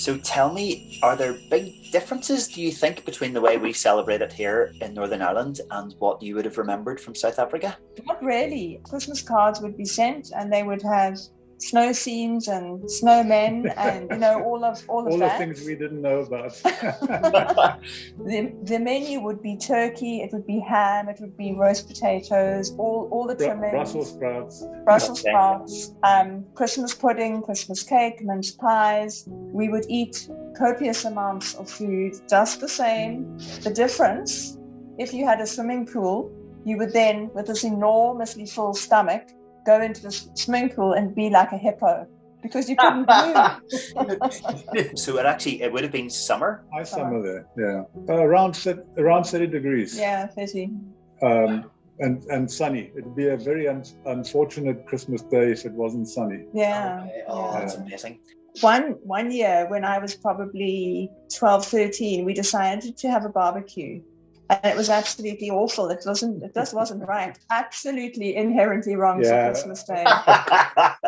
So tell me, are there big differences, do you think, between the way we celebrate it here in Northern Ireland and what you would have remembered from South Africa? Not really. Christmas cards would be sent and they would have snow scenes and snowmen and, all of all that. the things we didn't know about. The menu would be turkey, it would be ham, it would be roast potatoes, all the trimmings. Brussels sprouts, Christmas pudding, Christmas cake, mince pies. We would eat copious amounts of food, just the same. The difference, if you had a swimming pool, you would then, with this enormously full stomach, go into the swimming pool and be like a hippo because you couldn't move. So it would have been summer? High summer there, yeah. Around 30 degrees. Yeah, 30. And sunny. It'd be a very unfortunate Christmas day if it wasn't sunny. Yeah. Okay. Oh, that's amazing. One year when I was probably 12, 13, we decided to have a barbecue. And it was absolutely awful. It just wasn't right. Absolutely inherently wrong for Christmas Day.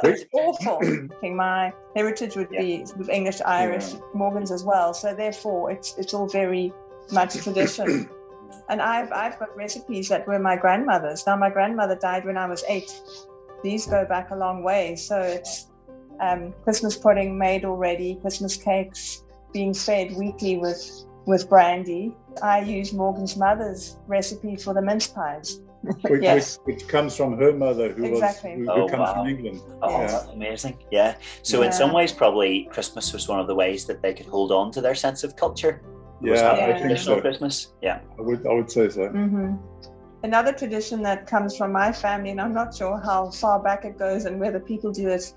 It's awful. My heritage would be with English, Irish, Morgans as well. So therefore, it's all very much tradition. And I've got recipes that were my grandmother's. Now my grandmother died when I was 8. These go back a long way. So it's Christmas pudding made already, Christmas cakes being fed weekly with brandy. I use Morgan's mother's recipe for the mince pies. Which comes from her mother, who comes from England. Oh, that's amazing. Yeah. So in some ways, probably Christmas was one of the ways that they could hold on to their sense of culture. I think so. Christmas. Yeah. I would say so. Mm-hmm. Another tradition that comes from my family, and I'm not sure how far back it goes and whether people do it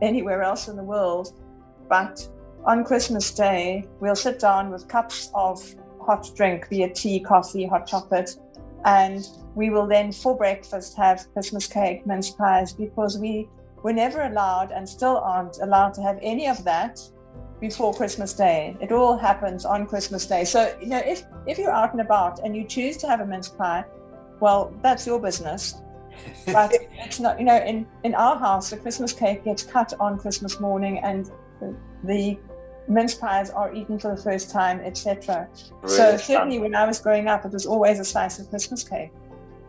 anywhere else in the world, but on Christmas Day, we'll sit down with cups of hot drink, be it tea, coffee, hot chocolate, and we will then for breakfast have Christmas cake, mince pies, because we were never allowed and still aren't allowed to have any of that before Christmas Day. It all happens on Christmas Day. So, if you're out and about and you choose to have a mince pie, well, that's your business. But it's not, in our house, the Christmas cake gets cut on Christmas morning and the mince pies are eaten for the first time, etc. So certainly when I was growing up, it was always a slice of Christmas cake.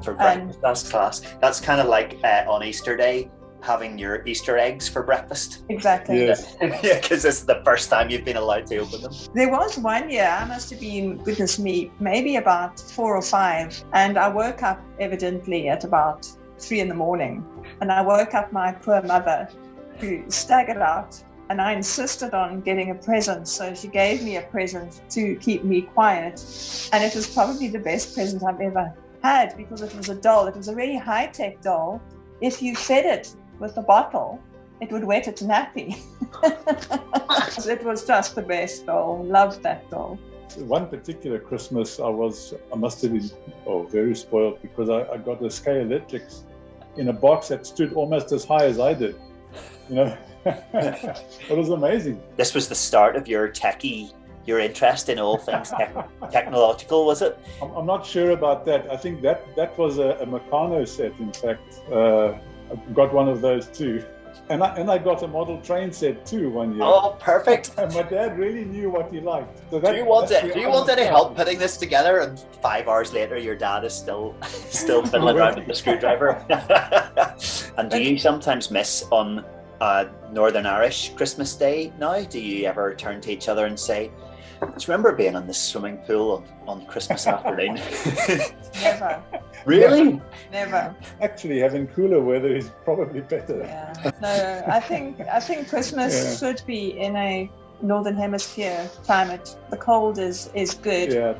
For breakfast, that's class. That's kind of like on Easter Day, having your Easter eggs for breakfast. Exactly. Yes. Yeah, because it's the first time you've been allowed to open them. There was one year, I must have been, goodness me, maybe about 4 or 5, and I woke up evidently at about 3 a.m, and I woke up my poor mother, who staggered out, and I insisted on getting a present, so she gave me a present to keep me quiet, and it was probably the best present I've ever had, because it was a doll. It was a really high-tech doll. If you fed it with a bottle, it would wet its nappy. It was just the best doll. Loved that doll. One particular Christmas, I must have been very spoiled, because I got a Sky Electrics in a box that stood almost as high as I did. It was amazing. This was the start of your interest in all things technological, was it? I'm not sure about that. I think that was a Meccano set, in fact. I got one of those too. And I got a model train set too one year. Oh, perfect. And my dad really knew what he liked. So do you want any help putting this together? And 5 hours later, your dad is still fiddling around with the screwdriver. And do you sometimes miss on Northern Irish Christmas Day now? Do you ever turn to each other and say, do you remember being in the swimming pool on Christmas afternoon? Never. Really? Never. Actually, having cooler weather is probably better. Yeah. No, I think Christmas should be in a Northern Hemisphere climate. The cold is good. Yeah.